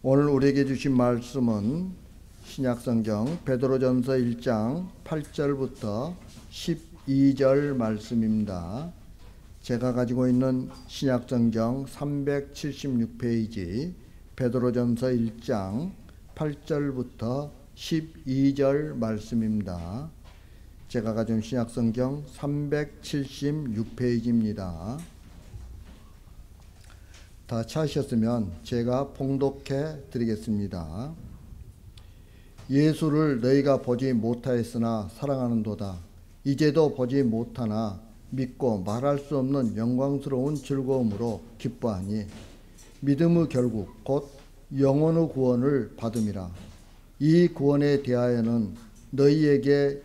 오늘 우리에게 주신 말씀은 신약성경 베드로전서 1장 8절부터 12절 말씀입니다. 제가 가지고 있는 신약성경 376페이지 베드로전서 1장 8절부터 12절 말씀입니다. 제가 가진 신약성경 376페이지입니다. 다 찾으셨으면 제가 봉독해 드리겠습니다. 예수를 너희가 보지 못하였으나 사랑하는도다. 이제도 보지 못하나 믿고 말할 수 없는 영광스러운 즐거움으로 기뻐하니 믿음의 결국 곧 영혼의 구원을 받음이라. 이 구원에 대하여는 너희에게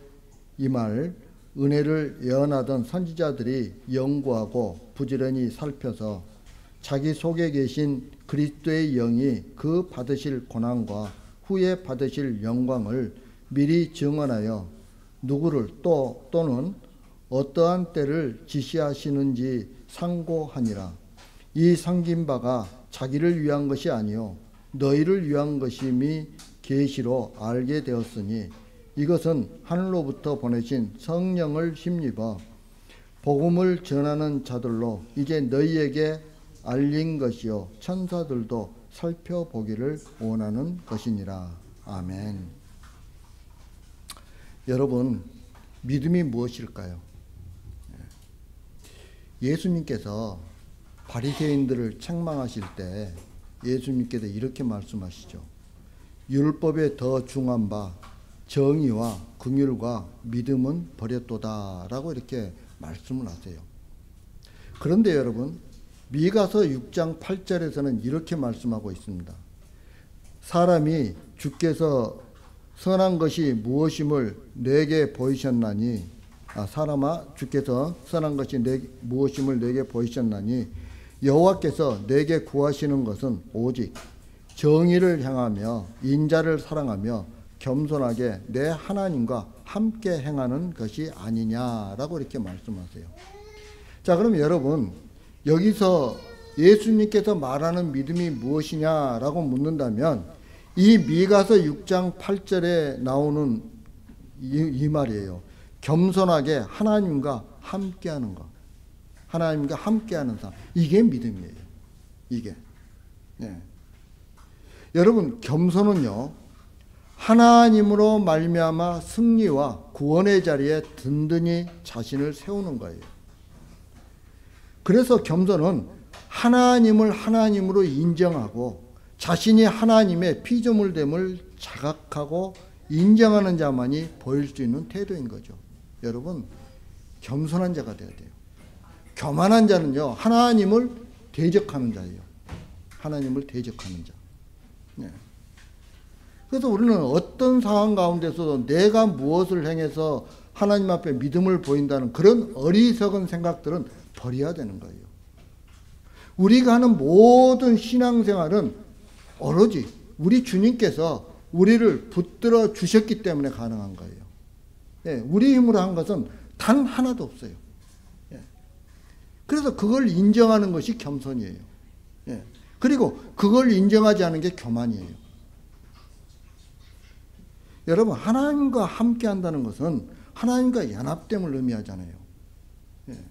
임할 은혜를 예언하던 선지자들이 연구하고 부지런히 살펴서 자기 속에 계신 그리스도의 영이 그 받으실 고난과 후에 받으실 영광을 미리 증언하여 누구를 또는 어떠한 때를 지시하시는지 상고하니라. 이 상긴 바가 자기를 위한 것이 아니요 너희를 위한 것임이 계시로 알게 되었으니 이것은 하늘로부터 보내신 성령을 힘입어 복음을 전하는 자들로 이제 너희에게 알린 것이요 천사들도 살펴보기를 원하는 것이니라. 아멘. 여러분, 믿음이 무엇일까요? 예수님께서 바리새인들을 책망하실 때 예수님께서 이렇게 말씀하시죠. 율법에 더 중한 바 정의와 긍휼과 믿음은 버렸도다 라고 이렇게 말씀을 하세요. 그런데 여러분, 미가서 6장 8절에서는 이렇게 말씀하고 있습니다. 사람이 주께서 선한 것이 무엇임을 내게 보이셨나니 사람아 주께서 선한 것이 무엇임을 내게 보이셨나니 여호와께서 내게 구하시는 것은 오직 정의를 향하며 인자를 사랑하며 겸손하게 내 하나님과 함께 행하는 것이 아니냐라고 이렇게 말씀하세요. 자, 그럼 여러분, 여기서 예수님께서 말하는 믿음이 무엇이냐라고 묻는다면 이 미가서 6장 8절에 나오는 이 말이에요. 겸손하게 하나님과 함께하는 것. 하나님과 함께하는 삶. 이게 믿음이에요. 이게. 네. 여러분, 겸손은요, 하나님으로 말미암아 승리와 구원의 자리에 든든히 자신을 세우는 거예요. 그래서 겸손은 하나님을 하나님으로 인정하고 자신이 하나님의 피조물됨을 자각하고 인정하는 자만이 보일 수 있는 태도인 거죠. 여러분, 겸손한 자가 되어야 돼요. 교만한 자는요, 하나님을 대적하는 자예요. 하나님을 대적하는 자. 네. 그래서 우리는 어떤 상황 가운데서도 내가 무엇을 행해서 하나님 앞에 믿음을 보인다는 그런 어리석은 생각들은 버려야 되는 거예요. 우리가 하는 모든 신앙생활은 오로지 우리 주님께서 우리를 붙들어 주셨기 때문에 가능한 거예요. 예, 우리 힘으로 한 것은 단 하나도 없어요. 예. 그래서 그걸 인정하는 것이 겸손이에요. 예. 그리고 그걸 인정하지 않은 게 교만이에요. 여러분, 하나님과 함께 한다는 것은 하나님과 연합됨을 의미하잖아요. 예.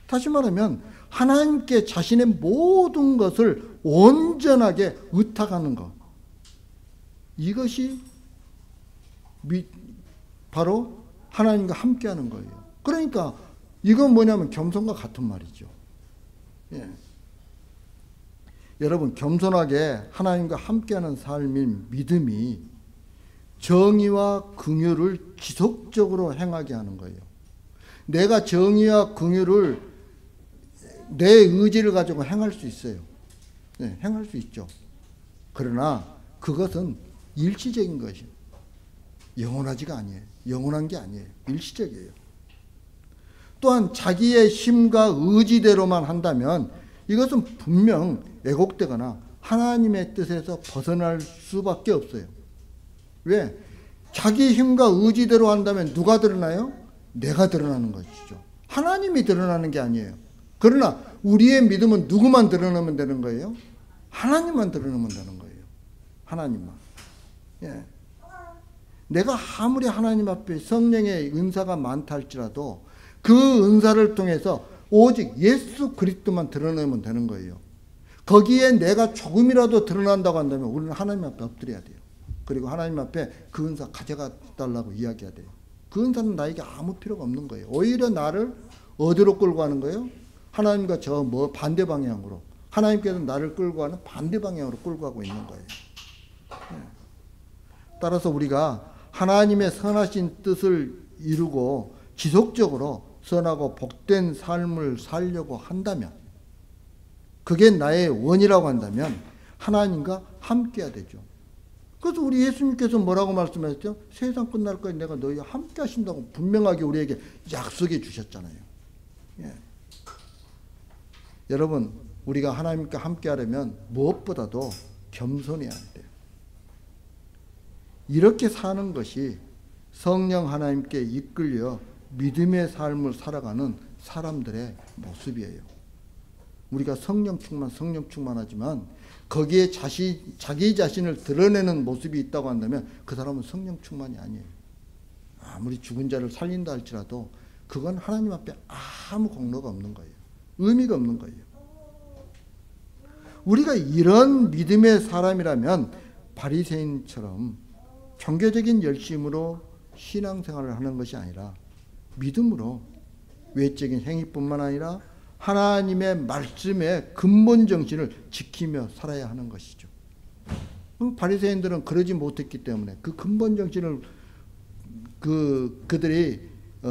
다시 말하면 하나님께 자신의 모든 것을 온전하게 의탁하는 것. 이것이 바로 하나님과 함께하는 거예요. 그러니까 이건 뭐냐면 겸손과 같은 말이죠. 예. 여러분, 겸손하게 하나님과 함께하는 삶인 믿음이 정의와 긍휼을 지속적으로 행하게 하는 거예요. 내가 정의와 긍휼을 내 의지를 가지고 행할 수 있어요. 네, 행할 수 있죠. 그러나 그것은 일시적인 것이에요. 영원하지가 아니에요. 영원한 게 아니에요. 일시적이에요. 또한 자기의 힘과 의지대로만 한다면 이것은 분명 왜곡되거나 하나님의 뜻에서 벗어날 수밖에 없어요. 왜? 자기 힘과 의지대로 한다면 누가 드러나요? 내가 드러나는 것이죠. 하나님이 드러나는 게 아니에요. 그러나 우리의 믿음은 누구만 드러내면 되는 거예요? 하나님만 드러내면 되는 거예요. 하나님만. 예. 내가 아무리 하나님 앞에 성령의 은사가 많다 할지라도 그 은사를 통해서 오직 예수 그리스도만 드러내면 되는 거예요. 거기에 내가 조금이라도 드러난다고 한다면 우리는 하나님 앞에 엎드려야 돼요. 그리고 하나님 앞에 그 은사 가져가 달라고 이야기해야 돼요. 그 은사는 나에게 아무 필요가 없는 거예요. 오히려 나를 어디로 끌고 가는 거예요? 하나님과 저 반대 방향으로. 하나님께서 나를 끌고 가는 반대 방향으로 끌고 가고 있는 거예요. 따라서 우리가 하나님의 선하신 뜻을 이루고 지속적으로 선하고 복된 삶을 살려고 한다면, 그게 나의 원이라고 한다면 하나님과 함께해야 되죠. 그래서 우리 예수님께서 뭐라고 말씀하셨죠? 세상 끝날까지 내가 너희와 함께 하신다고 분명하게 우리에게 약속해 주셨잖아요. 예. 여러분, 우리가 하나님과 함께 하려면 무엇보다도 겸손해야 돼요. 이렇게 사는 것이 성령 하나님께 이끌려 믿음의 삶을 살아가는 사람들의 모습이에요. 우리가 성령 충만하지만 거기에 자기 자신을 드러내는 모습이 있다고 한다면 그 사람은 성령 충만이 아니에요. 아무리 죽은 자를 살린다 할지라도 그건 하나님 앞에 아무 공로가 없는 거예요. 의미가 없는 거예요. 우리가 이런 믿음의 사람이라면 바리새인처럼 종교적인 열심으로 신앙생활을 하는 것이 아니라 믿음으로 외적인 행위뿐만 아니라 하나님의 말씀의 근본 정신을 지키며 살아야 하는 것이죠. 바리새인들은 그러지 못했기 때문에 그 근본 정신을 그들이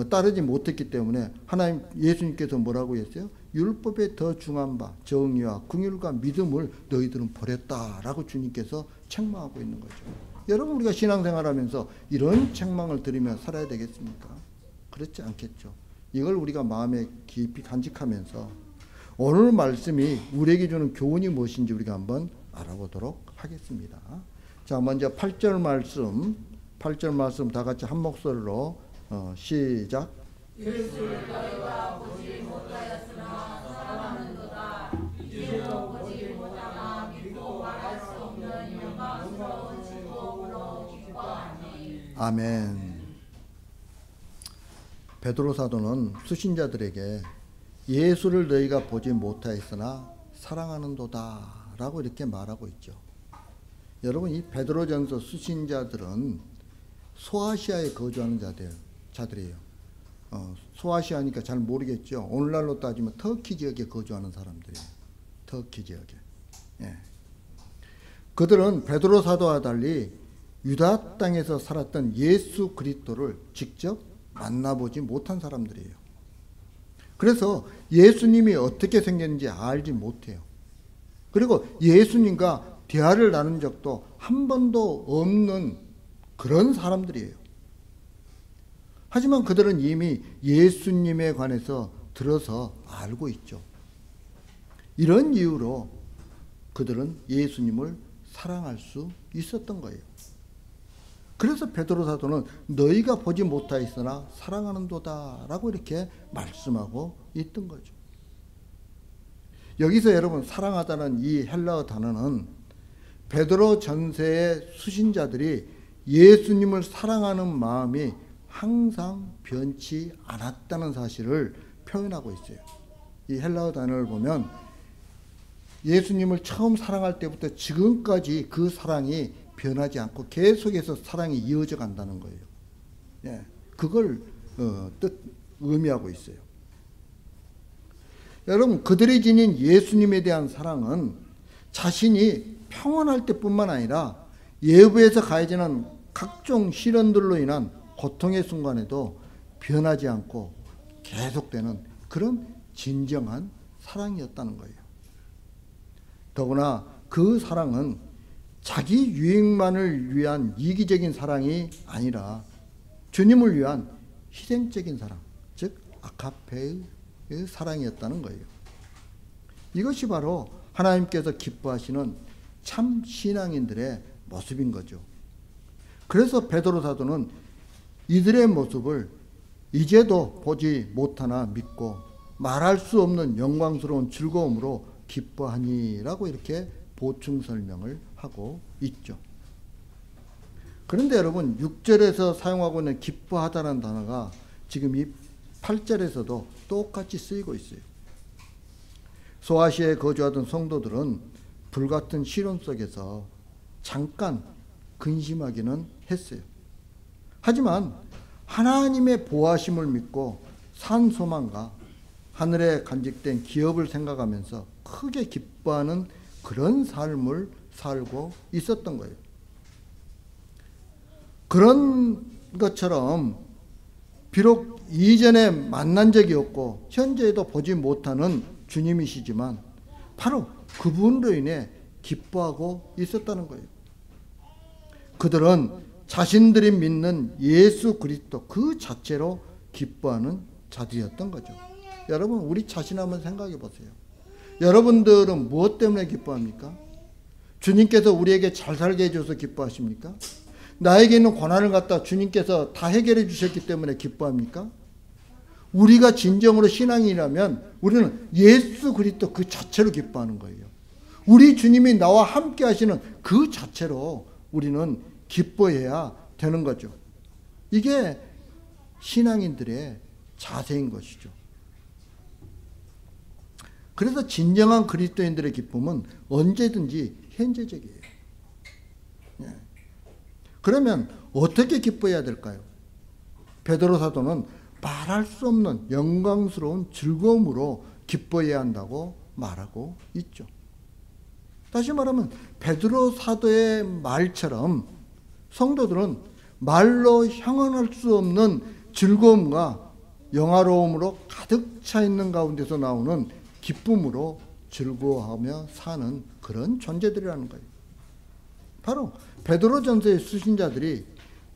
따르지 못했기 때문에 하나님 예수님께서 뭐라고 했어요? 율법에 더 중한 바 정의와 긍휼과 믿음을 너희들은 버렸다라고 주님께서 책망하고 있는 거죠. 여러분, 우리가 신앙생활하면서 이런 책망을 들으며 살아야 되겠습니까? 그렇지 않겠죠. 이걸 우리가 마음에 깊이 간직하면서 오늘 말씀이 우리에게 주는 교훈이 무엇인지 우리가 한번 알아보도록 하겠습니다. 자, 먼저 8절 말씀 다 같이 한 목소리로 시작. 예수를 너희가 보지 못하였으나 사랑하는도다. 이제도 보지 못하나 믿고 말할 수 없는 영광스러운 축복으로 기뻐하니. 아멘. 베드로 사도는 수신자들에게 예수를 너희가 보지 못하였으나 사랑하는도다 라고 이렇게 말하고 있죠. 여러분, 이 베드로전서 수신자들은 소아시아에 거주하는 자들이에요. 소아시아니까 잘 모르겠죠. 오늘날로 따지면 터키 지역에 거주하는 사람들이에요. 터키 지역에. 예. 그들은 베드로 사도와 달리 유다 땅에서 살았던 예수 그리스도를 직접 만나보지 못한 사람들이에요. 그래서 예수님이 어떻게 생겼는지 알지 못해요. 그리고 예수님과 대화를 나눈 적도 한 번도 없는 그런 사람들이에요. 하지만 그들은 이미 예수님에 관해서 들어서 알고 있죠. 이런 이유로 그들은 예수님을 사랑할 수 있었던 거예요. 그래서 베드로 사도는 너희가 보지 못하였으나 사랑하는도다 라고 이렇게 말씀하고 있던 거죠. 여기서 여러분, 사랑하다는 이 헬라어 단어는 베드로 전서의 수신자들이 예수님을 사랑하는 마음이 항상 변치 않았다는 사실을 표현하고 있어요. 이 헬라어 단어를 보면 예수님을 처음 사랑할 때부터 지금까지 그 사랑이 변하지 않고 계속해서 사랑이 이어져 간다는 거예요. 예, 그걸 의미하고 있어요. 여러분, 그들이 지닌 예수님에 대한 사랑은 자신이 평안할 때뿐만 아니라 예부에서 가해지는 각종 시련들로 인한 고통의 순간에도 변하지 않고 계속되는 그런 진정한 사랑이었다는 거예요. 더구나 그 사랑은 자기 유익만을 위한 이기적인 사랑이 아니라 주님을 위한 희생적인 사랑, 즉 아가페의 사랑이었다는 거예요. 이것이 바로 하나님께서 기뻐하시는 참 신앙인들의 모습인 거죠. 그래서 베드로 사도는 이들의 모습을 이제도 보지 못하나 믿고 말할 수 없는 영광스러운 즐거움으로 기뻐하니라고 이렇게 보충 설명을 하고 있죠. 그런데 여러분 6절에서 사용하고 있는 기뻐하다는 단어가 지금 이 8절에서도 똑같이 쓰이고 있어요. 소아시아에 거주하던 성도들은 불같은 시련 속에서 잠깐 근심하기는 했어요. 하지만 하나님의 보호하심을 믿고 산 소망과 하늘에 간직된 기업을 생각하면서 크게 기뻐하는 그런 삶을 살고 있었던 거예요. 그런 것처럼 비록 이전에 만난 적이 없고 현재에도 보지 못하는 주님이시지만 바로 그분으로 인해 기뻐하고 있었다는 거예요. 그들은 자신들이 믿는 예수 그리스도 그 자체로 기뻐하는 자들이었던 거죠. 여러분, 우리 자신 한번 생각해 보세요. 여러분들은 무엇 때문에 기뻐합니까? 주님께서 우리에게 잘 살게 해줘서 기뻐하십니까? 나에게 있는 고난을 갖다 주님께서 다 해결해 주셨기 때문에 기뻐합니까? 우리가 진정으로 신앙이라면 우리는 예수 그리스도 그 자체로 기뻐하는 거예요. 우리 주님이 나와 함께 하시는 그 자체로 우리는 기뻐해야 되는 거죠. 이게 신앙인들의 자세인 것이죠. 그래서 진정한 그리스도인들의 기쁨은 언제든지 현재적이에요. 그러면 어떻게 기뻐해야 될까요? 베드로 사도는 말할 수 없는 영광스러운 즐거움으로 기뻐해야 한다고 말하고 있죠. 다시 말하면 베드로 사도의 말처럼 성도들은 말로 형언할 수 없는 즐거움과 영화로움으로 가득 차 있는 가운데서 나오는 기쁨으로 즐거워하며 사는 그런 존재들이라는 거예요. 바로 베드로전서의 수신자들이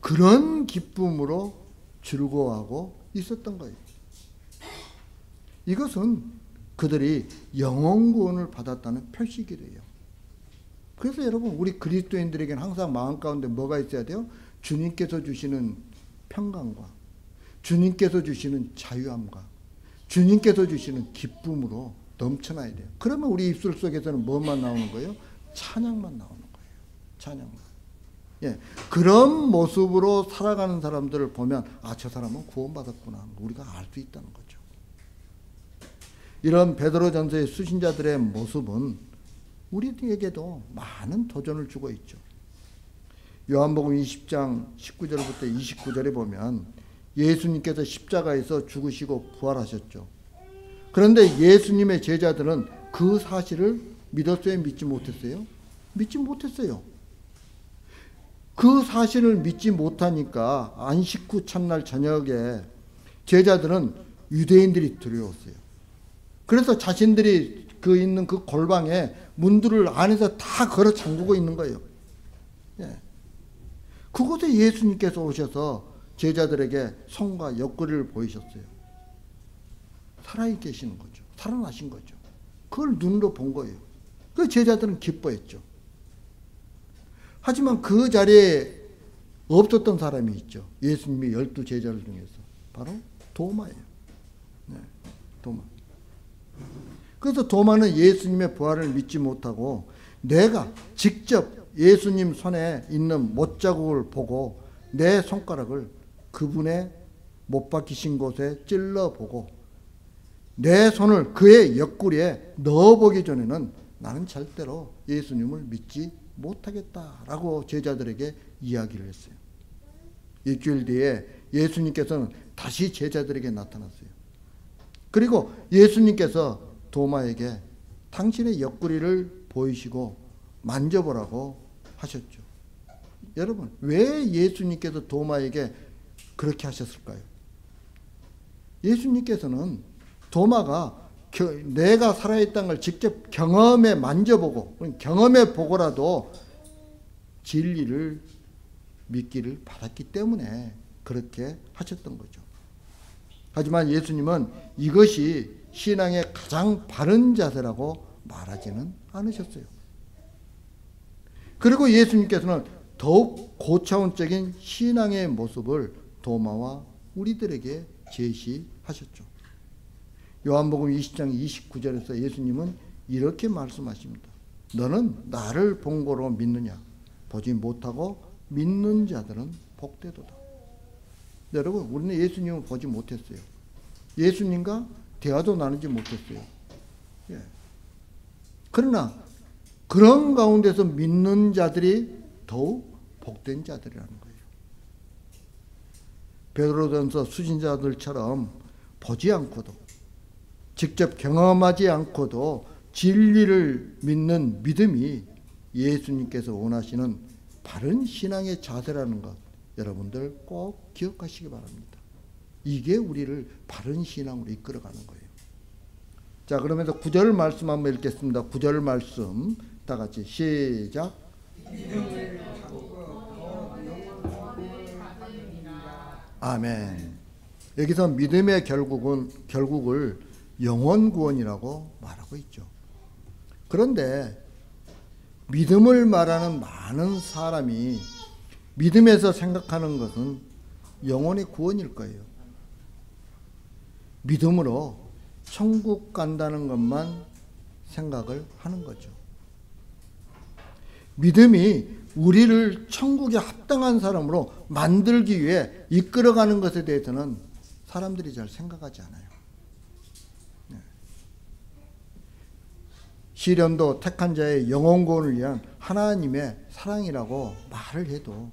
그런 기쁨으로 즐거워하고 있었던 거예요. 이것은 그들이 영혼 구원을 받았다는 표시기래요. 그래서 여러분, 우리 그리스도인들에게는 항상 마음 가운데 뭐가 있어야 돼요? 주님께서 주시는 평강과 주님께서 주시는 자유함과 주님께서 주시는 기쁨으로 넘쳐나야 돼요. 그러면 우리 입술 속에서는 뭐만 나오는 거예요? 찬양만 나오는 거예요. 찬양만. 예, 그런 모습으로 살아가는 사람들을 보면 저 사람은 구원받았구나 우리가 알 수 있다는 거죠. 이런 베드로전서의 수신자들의 모습은 우리에게도 많은 도전을 주고 있죠. 요한복음 20장 19절부터 29절에 보면 예수님께서 십자가에서 죽으시고 부활하셨죠. 그런데 예수님의 제자들은 그 사실을 믿었어요? 믿지 못했어요? 믿지 못했어요. 그 사실을 믿지 못하니까 안식 후 첫날 저녁에 제자들은 유대인들이 두려웠어요. 그래서 자신들이 있는 그 골방에 문들을 안에서 다 걸어 잠그고 있는 거예요. 예. 그곳에 예수님께서 오셔서 제자들에게 손과 옆구리를 보이셨어요. 살아 계시는 거죠. 살아나신 거죠. 그걸 눈으로 본 거예요. 그 제자들은 기뻐했죠. 하지만 그 자리에 없었던 사람이 있죠. 예수님의 12제자들 중에서. 바로 도마예요. 네, 도마. 그래서 도마는 예수님의 부활을 믿지 못하고 내가 직접 예수님 손에 있는 못자국을 보고 내 손가락을 그분의 못 박히신 곳에 찔러보고 내 손을 그의 옆구리에 넣어보기 전에는 나는 절대로 예수님을 믿지 못하겠다라고 제자들에게 이야기를 했어요. 일주일 뒤에 예수님께서는 다시 제자들에게 나타났어요. 그리고 예수님께서 도마에게 당신의 옆구리를 보이시고 만져보라고 하셨죠. 여러분, 왜 예수님께서 도마에게 그렇게 하셨을까요? 예수님께서는 도마가 내가 살아있다는 걸 직접 경험해 만져보고 경험해 보고라도 진리를 믿기를 바랐기 때문에 그렇게 하셨던 거죠. 하지만 예수님은 이것이 신앙의 가장 바른 자세라고 말하지는 않으셨어요. 그리고 예수님께서는 더욱 고차원적인 신앙의 모습을 도마와 우리들에게 제시하셨죠. 요한복음 20장 29절에서 예수님은 이렇게 말씀하십니다. 너는 나를 본 거로 믿느냐? 보지 못하고 믿는 자들은 복되도다. 여러분, 우리는 예수님을 보지 못했어요. 예수님과 대화도 나누지 못했어요. 예. 그러나 그런 가운데서 믿는 자들이 더욱 복된 자들이라는 거예요. 베드로전서 수신자들처럼 보지 않고도 직접 경험하지 않고도 진리를 믿는 믿음이 예수님께서 원하시는 바른 신앙의 자세라는 것, 여러분들 꼭 기억하시기 바랍니다. 이게 우리를 바른 신앙으로 이끌어가는 거예요. 자, 그러면서 9절 말씀 한번 읽겠습니다. 9절 말씀 다 같이 시작. 아멘. 여기서 믿음의 결국을 영원 구원이라고 말하고 있죠. 그런데 믿음을 말하는 많은 사람이 믿음에서 생각하는 것은 영혼의 구원일 거예요. 믿음으로 천국 간다는 것만 생각을 하는 거죠. 믿음이 우리를 천국에 합당한 사람으로 만들기 위해 이끌어가는 것에 대해서는 사람들이 잘 생각하지 않아요. 시련도 택한 자의 영혼 구원을 위한 하나님의 사랑이라고 말을 해도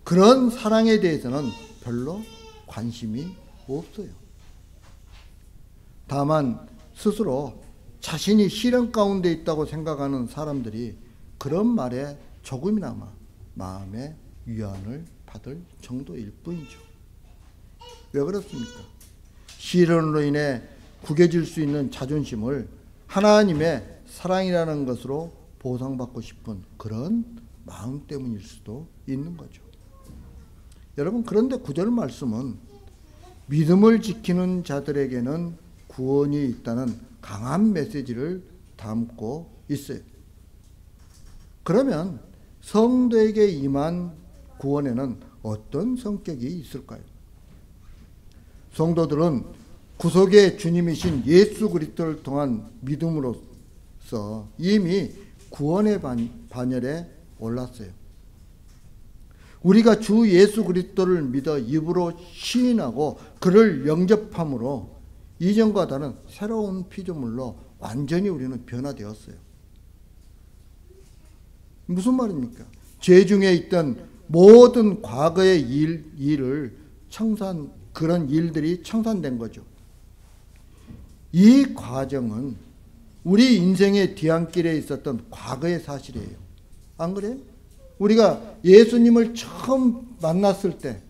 그런 사랑에 대해서는 별로 관심이 없어요. 다만 스스로 자신이 시련 가운데 있다고 생각하는 사람들이 그런 말에 조금이나마 마음의 위안을 받을 정도일 뿐이죠. 왜 그렇습니까? 시련으로 인해 구겨질 수 있는 자존심을 하나님의 사랑이라는 것으로 보상받고 싶은 그런 마음 때문일 수도 있는 거죠. 여러분, 그런데 9절 말씀은 믿음을 지키는 자들에게는 구원이 있다는 강한 메시지를 담고 있어요. 그러면 성도에게 임한 구원에는 어떤 성격이 있을까요? 성도들은 구속의 주님이신 예수 그리스도를 통한 믿음으로써 이미 구원의 반열에 올랐어요. 우리가 주 예수 그리스도를 믿어 입으로 시인하고 그를 영접함으로 이전과 다른 새로운 피조물로 완전히 우리는 변화되었어요. 무슨 말입니까? 죄 중에 있던 모든 과거의 일을 그런 일들이 청산된 거죠. 이 과정은 우리 인생의 뒤안길에 있었던 과거의 사실이에요. 안 그래요? 우리가 예수님을 처음 만났을 때,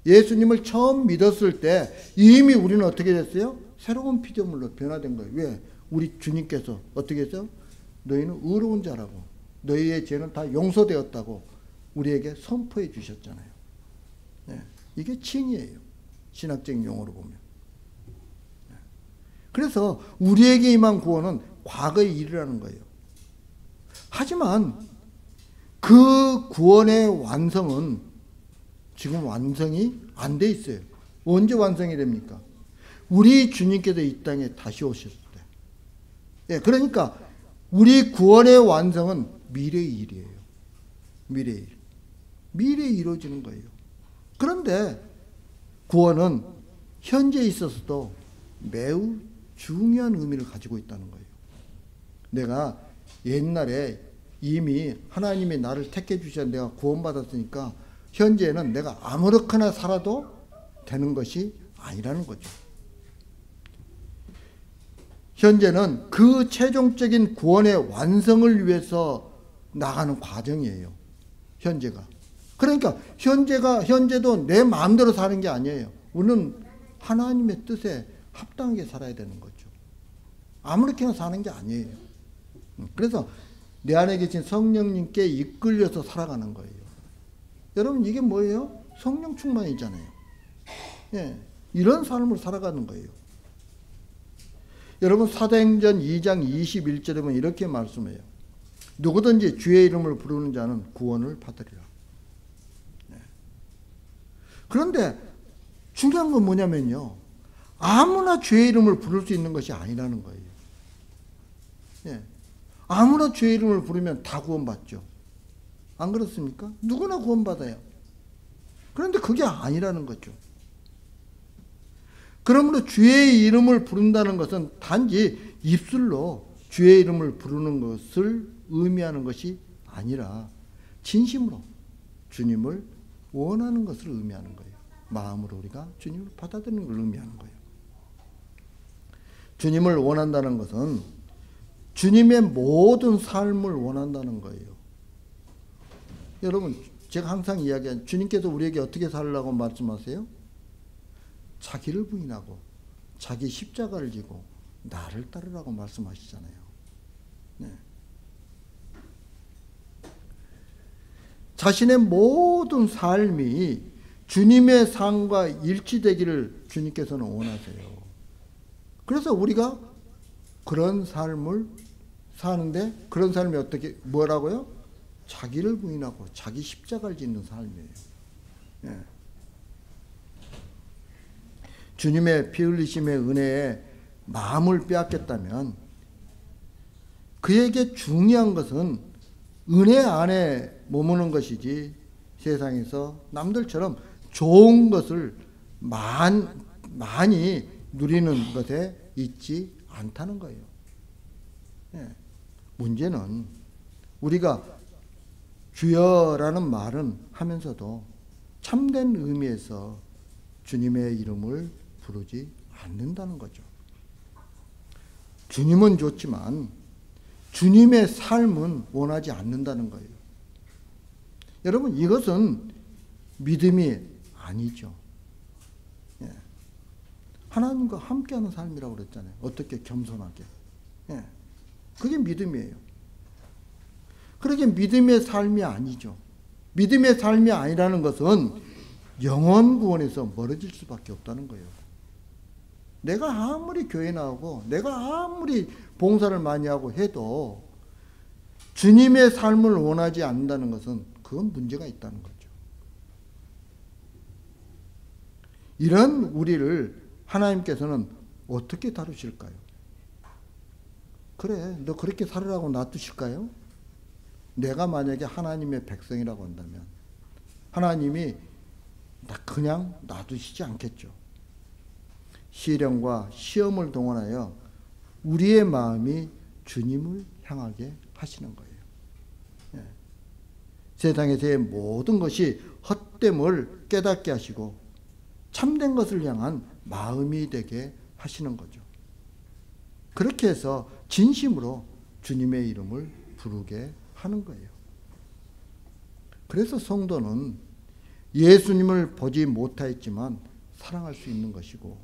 예수님을 처음 믿었을 때 이미 우리는 어떻게 됐어요? 새로운 피조물로 변화된 거예요. 왜? 우리 주님께서 어떻게 했어요? 너희는 의로운 자라고, 너희의 죄는 다 용서되었다고 우리에게 선포해 주셨잖아요. 네. 이게 칭이에요. 신학적인 용어로 보면. 네. 그래서 우리에게 임한 구원은 과거의 일이라는 거예요. 하지만 그 구원의 완성은 지금 완성이 안 돼 있어요. 언제 완성이 됩니까? 우리 주님께서 이 땅에 다시 오셨을 때. 예, 그러니까 우리 구원의 완성은 미래의 일이에요. 미래의 일. 미래에 이루어지는 거예요. 그런데 구원은 현재에 있어서도 매우 중요한 의미를 가지고 있다는 거예요. 내가 옛날에 이미 하나님이 나를 택해 주셔서 내가 구원받았으니까 현재는 내가 아무렇게나 살아도 되는 것이 아니라는 거죠. 현재는 그 최종적인 구원의 완성을 위해서 나가는 과정이에요. 현재가. 그러니까 현재도 내 마음대로 사는 게 아니에요. 우리는 하나님의 뜻에 합당하게 살아야 되는 거죠. 아무렇게나 사는 게 아니에요. 그래서 내 안에 계신 성령님께 이끌려서 살아가는 거예요. 여러분, 이게 뭐예요? 성령 충만이잖아요. 예, 이런 삶을 살아가는 거예요. 여러분, 사도행전 2장 21절에 보면 이렇게 말씀해요. 누구든지 주의 이름을 부르는 자는 구원을 받으리라. 네. 그런데 중요한 건 뭐냐면요, 아무나 주의 이름을 부를 수 있는 것이 아니라는 거예요. 예. 아무나 주의 이름을 부르면 다 구원받죠. 안 그렇습니까? 누구나 구원받아요. 그런데 그게 아니라는 거죠. 그러므로 주의 이름을 부른다는 것은 단지 입술로 주의 이름을 부르는 것을 의미하는 것이 아니라 진심으로 주님을 원하는 것을 의미하는 거예요. 마음으로 우리가 주님을 받아들이는 걸 의미하는 거예요. 주님을 원한다는 것은 주님의 모든 삶을 원한다는 거예요. 여러분, 제가 항상 이야기하는, 주님께서 우리에게 어떻게 살라고 말씀하세요? 자기를 부인하고 자기 십자가를 지고 나를 따르라고 말씀하시잖아요. 네. 자신의 모든 삶이 주님의 삶과 일치되기를 주님께서는 원하세요. 그래서 우리가 그런 삶을 사는데, 그런 삶이 어떻게, 뭐라고요? 자기를 부인하고 자기 십자가를 짓는 삶이에요. 예. 주님의 피 흘리심의 은혜에 마음을 빼앗겼다면 그에게 중요한 것은 은혜 안에 머무는 것이지 세상에서 남들처럼 좋은 것을 많이 누리는 것에 있지 않다는 거예요. 예. 문제는 우리가 주여라는 말은 하면서도 참된 의미에서 주님의 이름을 부르지 않는다는 거죠. 주님은 좋지만 주님의 삶은 원하지 않는다는 거예요. 여러분, 이것은 믿음이 아니죠. 예. 하나님과 함께하는 삶이라고 그랬잖아요. 어떻게 겸손하게. 예. 그게 믿음이에요. 그러게 믿음의 삶이 아니죠. 믿음의 삶이 아니라는 것은 영혼 구원에서 멀어질 수밖에 없다는 거예요. 내가 아무리 교회 나오고 내가 아무리 봉사를 많이 하고 해도 주님의 삶을 원하지 않는다는 것은 그건 문제가 있다는 거죠. 이런 우리를 하나님께서는 어떻게 다루실까요? 그래, 너 그렇게 살으라고 놔두실까요? 내가 만약에 하나님의 백성이라고 한다면 하나님이 그냥 놔두시지 않겠죠. 시련과 시험을 동원하여 우리의 마음이 주님을 향하게 하시는 거예요. 예. 세상에서의 모든 것이 헛됨을 깨닫게 하시고 참된 것을 향한 마음이 되게 하시는 거죠. 그렇게 해서 진심으로 주님의 이름을 부르게 하는 거예요. 그래서 성도는 예수님을 보지 못하였지만 사랑할 수 있는 것이고,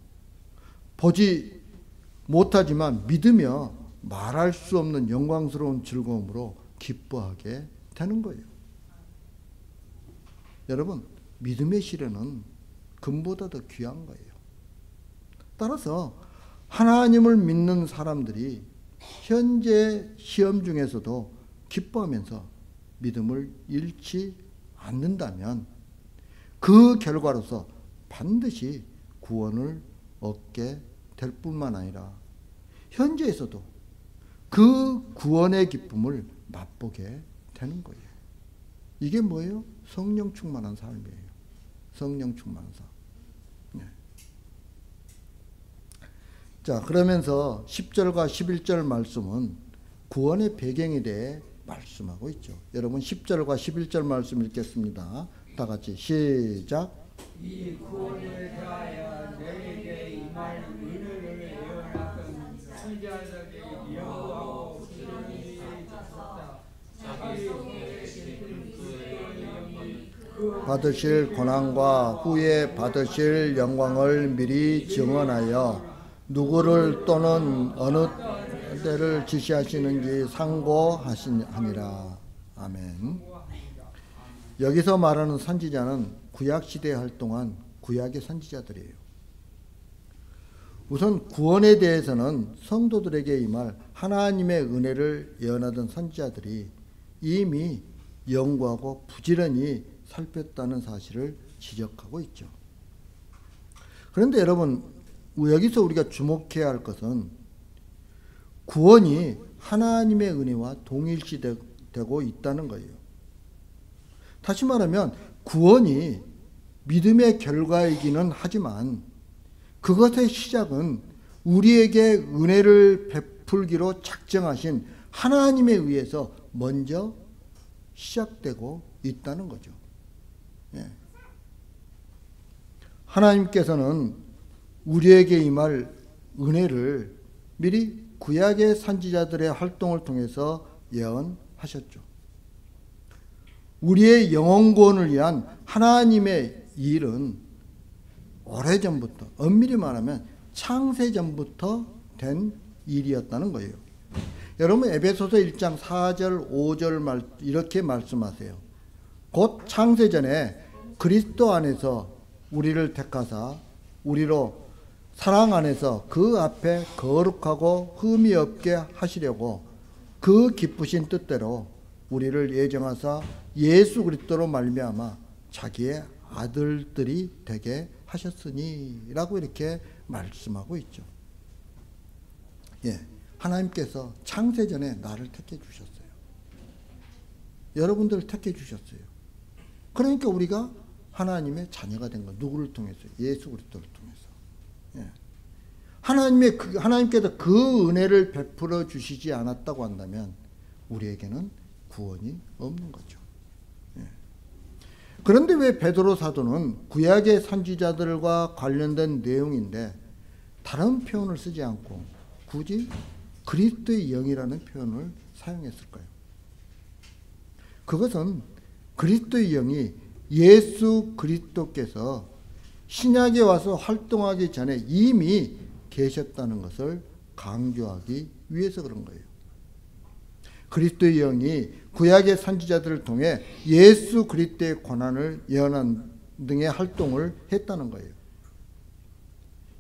보지 못하지만 믿으며 말할 수 없는 영광스러운 즐거움으로 기뻐하게 되는 거예요. 여러분, 믿음의 시련은 금보다 더 귀한 거예요. 따라서 하나님을 믿는 사람들이 현재 시험 중에서도 기뻐하면서 믿음을 잃지 않는다면 그 결과로서 반드시 구원을 얻게 될 뿐만 아니라 현재에서도 그 구원의 기쁨을 맛보게 되는 거예요. 이게 뭐예요? 성령 충만한 삶이에요. 성령 충만한 삶. 네. 자, 그러면서 10절과 11절 말씀은 구원의 배경에 대해 말씀하고 있죠. 여러분 10절과 11절 말씀 읽겠습니다. 다 같이 시작. 이 구원을 대하여 너에게 임할 은혜를 예언하던 선지자들이 여호와와 부지런히 찾았다. 자기 속에 깊은 그의 영이 받으실 고난과 후에 받으실 영광을 미리 증언하여 누구를 또는 어느 때를 지시하시는지 상고하시니라. 아멘. 여기서 말하는 선지자는 구약시대에 활동한 구약의 선지자들이에요. 우선 구원에 대해서는 성도들에게 임할 하나님의 은혜를 예언하던 선지자들이 이미 연구하고 부지런히 살폈다는 사실을 지적하고 있죠. 그런데 여러분, 여기서 우리가 주목해야 할 것은 구원이 하나님의 은혜와 동일시되고 있다는 거예요. 다시 말하면 구원이 믿음의 결과이기는 하지만 그것의 시작은 우리에게 은혜를 베풀기로 작정하신 하나님에 의해서 먼저 시작되고 있다는 거죠. 예. 하나님께서는 우리에게 임할 은혜를 미리 구약의 선지자들의 활동을 통해서 예언하셨죠. 우리의 영혼 구원을 위한 하나님의 일은 오래전부터, 엄밀히 말하면 창세전부터 된 일이었다는 거예요. 여러분 에베소서 1장 4절 5절 이렇게 말씀하세요. 곧 창세전에 그리스도 안에서 우리를 택하사 우리로 사랑 안에서 그 앞에 거룩하고 흠이 없게 하시려고 그 기쁘신 뜻대로 우리를 예정하사 예수 그리스도로 말미암아 자기의 아들들이 되게 하셨으니 라고 이렇게 말씀하고 있죠. 예, 하나님께서 창세전에 나를 택해 주셨어요. 여러분들을 택해 주셨어요. 그러니까 우리가 하나님의 자녀가 된 것. 누구를 통해서? 예수 그리스도를 통해서. 예. 하나님께서 그 은혜를 베풀어 주시지 않았다고 한다면 우리에게는 구원이 없는 거죠. 예. 그런데 왜 베드로 사도는 구약의 선지자들과 관련된 내용인데 다른 표현을 쓰지 않고 굳이 그리스도의 영이라는 표현을 사용했을까요? 그것은 그리스도의 영이 예수 그리스도께서 신약에 와서 활동하기 전에 이미 계셨다는 것을 강조하기 위해서 그런 거예요. 그리스도의 영이 구약의 선지자들을 통해 예수 그리스도의 고난을 예언한 등의 활동을 했다는 거예요.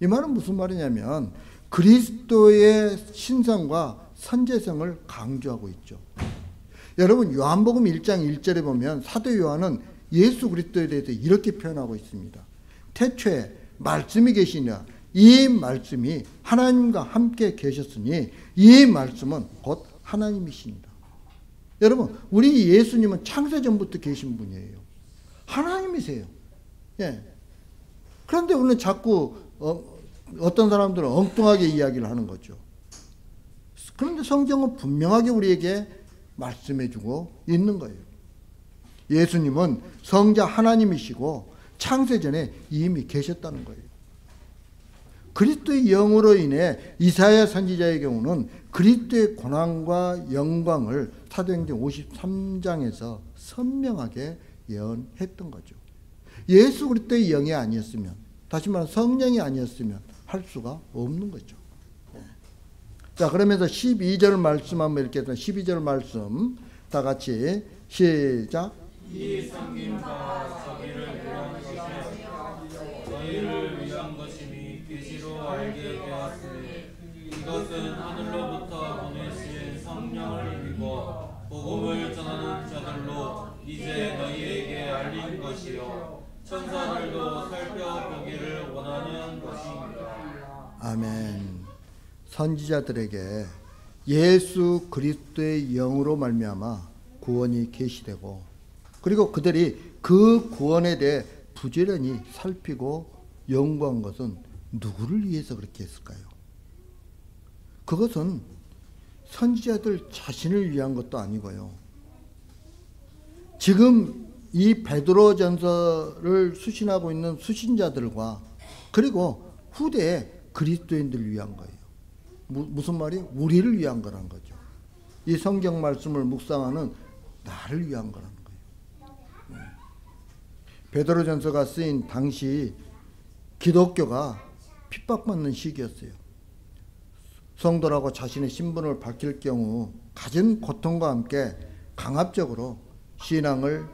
이 말은 무슨 말이냐면 그리스도의 신성과 선제성을 강조하고 있죠. 여러분 요한복음 1장 1절에 보면 사도 요한은 예수 그리스도에 대해서 이렇게 표현하고 있습니다. 태초에 말씀이 계시냐 이 말씀이 하나님과 함께 계셨으니 이 말씀은 곧 하나님이십니다. 여러분 우리 예수님은 창세전부터 계신 분이에요. 하나님이세요. 예. 그런데 우리는 자꾸 어떤 사람들은 엉뚱하게 이야기를 하는 거죠. 그런데 성경은 분명하게 우리에게 말씀해주고 있는 거예요. 예수님은 성자 하나님이시고 창세전에 이미 계셨다는 거예요. 그리스도의 영으로 인해 이사야 선지자의 경우는 그리스도의 고난과 영광을 사도행전 53장에서 선명하게 예언했던 거죠. 예수 그리스도의 영이 아니었으면, 다시 말하면 성령이 아니었으면 할 수가 없는 거죠. 자, 그러면서 12절 말씀 한번 이렇게 해서 12절 말씀 다 같이 시작. 이 섬긴 바 자기를 위한 것이요 너희를 위한 것임이 계시로 알게 되었으니 이것은 하늘로부터 보내신 성령을 입어 복음을 전하는 자들로 이제 너희에게 알린 것이요 천사들도 살펴보기를 원하는 것입니다. 아멘. 선지자들에게 예수 그리스도의 영으로 말미암아 구원이 계시되고 그리고 그들이 그 구원에 대해 부지런히 살피고 연구한 것은 누구를 위해서 그렇게 했을까요? 그것은 선지자들 자신을 위한 것도 아니고요. 지금 이 베드로전서를 수신하고 있는 수신자들과 그리고 후대의 그리스도인들을 위한 거예요. 무슨 말이에요? 우리를 위한 거란 거죠. 이 성경 말씀을 묵상하는 나를 위한 거라는 거예요. 베드로전서가 쓰인 당시 기독교가 핍박받는 시기였어요. 성도라고 자신의 신분을 밝힐 경우 가진 고통과 함께 강압적으로 신앙의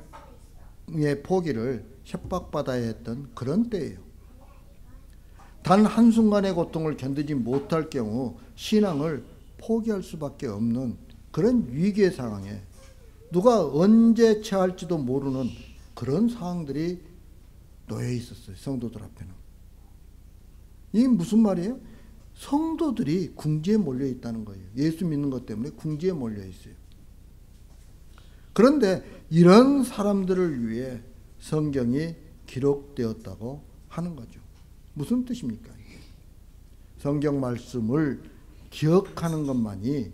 포기를 협박받아야 했던 그런 때예요. 단 한순간의 고통을 견디지 못할 경우 신앙을 포기할 수밖에 없는 그런 위기의 상황에 누가 언제 처할지도 모르는 그런 상황들이 놓여 있었어요. 성도들 앞에는. 이게 무슨 말이에요? 성도들이 궁지에 몰려 있다는 거예요. 예수 믿는 것 때문에 궁지에 몰려 있어요. 그런데 이런 사람들을 위해 성경이 기록되었다고 하는 거죠. 무슨 뜻입니까? 성경 말씀을 기억하는 것만이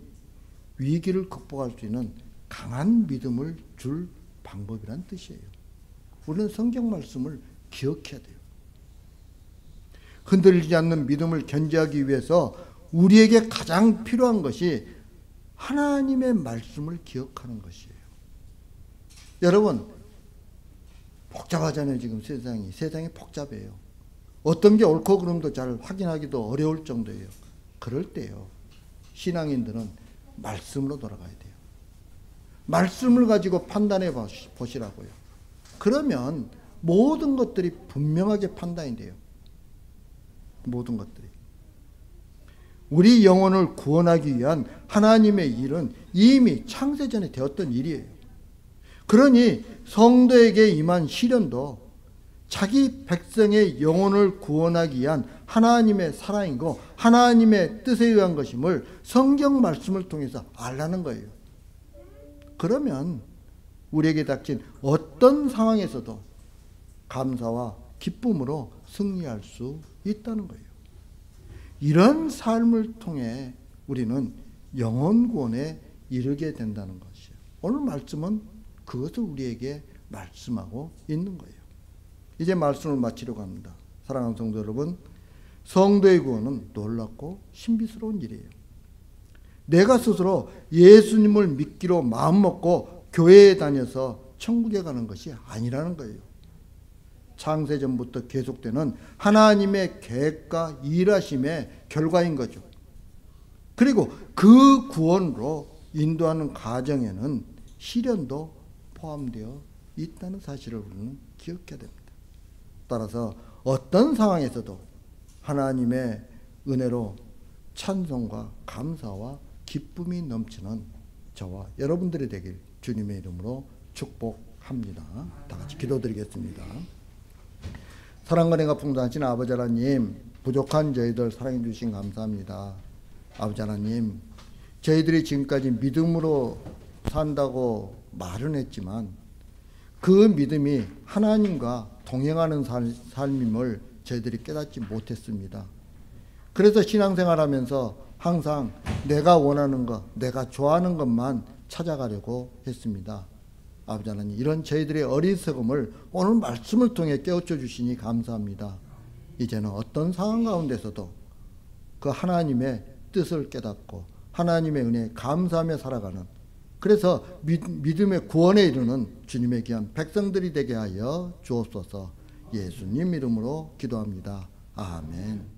위기를 극복할 수 있는 강한 믿음을 줄 방법이란 뜻이에요. 우리는 성경 말씀을 기억해야 돼요. 흔들리지 않는 믿음을 견지하기 위해서 우리에게 가장 필요한 것이 하나님의 말씀을 기억하는 것이에요. 여러분, 복잡하잖아요. 지금 세상이 복잡해요. 어떤 게 옳고 그름도 잘 확인하기도 어려울 정도예요. 그럴 때요, 신앙인들은 말씀으로 돌아가야 돼요. 말씀을 가지고 판단해 보시라고요. 그러면 모든 것들이 분명하게 판단이 돼요. 모든 것들이. 우리 영혼을 구원하기 위한 하나님의 일은 이미 창세전에 되었던 일이에요. 그러니 성도에게 임한 시련도 자기 백성의 영혼을 구원하기 위한 하나님의 사랑이고 하나님의 뜻에 의한 것임을 성경 말씀을 통해서 알라는 거예요. 그러면 우리에게 닥친 어떤 상황에서도 감사와 기쁨으로 승리할 수 있다는 거예요. 이런 삶을 통해 우리는 영혼 구원에 이르게 된다는 것이에요. 오늘 말씀은 그것을 우리에게 말씀하고 있는 거예요. 이제 말씀을 마치려고 합니다. 사랑하는 성도 여러분, 성도의 구원은 놀랍고 신비스러운 일이에요. 내가 스스로 예수님을 믿기로 마음먹고 교회에 다녀서 천국에 가는 것이 아니라는 거예요. 창세전부터 계속되는 하나님의 계획과 일하심의 결과인 거죠. 그리고 그 구원으로 인도하는 과정에는 시련도 포함되어 있다는 사실을 우리는 기억해야 됩니다. 따라서 어떤 상황에서도 하나님의 은혜로 찬송과 감사와 기쁨이 넘치는 저와 여러분들이 되길 주님의 이름으로 축복합니다. 다 같이 기도드리겠습니다. 사랑과 은혜가 풍성하신 아버지 하나님, 부족한 저희들 사랑해 주신 감사합니다. 아버지 하나님, 저희들이 지금까지 믿음으로 산다고 말은 했지만 그 믿음이 하나님과 동행하는 삶임을 저희들이 깨닫지 못했습니다. 그래서 신앙생활하면서 항상 내가 원하는 것, 내가 좋아하는 것만 찾아가려고 했습니다. 아버지 하나님, 이런 저희들의 어리석음을 오늘 말씀을 통해 깨우쳐 주시니 감사합니다. 이제는 어떤 상황 가운데서도 그 하나님의 뜻을 깨닫고 하나님의 은혜에 감사하며 살아가는, 그래서 믿음의 구원에 이르는 주님의 귀한 백성들이 되게 하여 주옵소서. 예수님 이름으로 기도합니다. 아멘.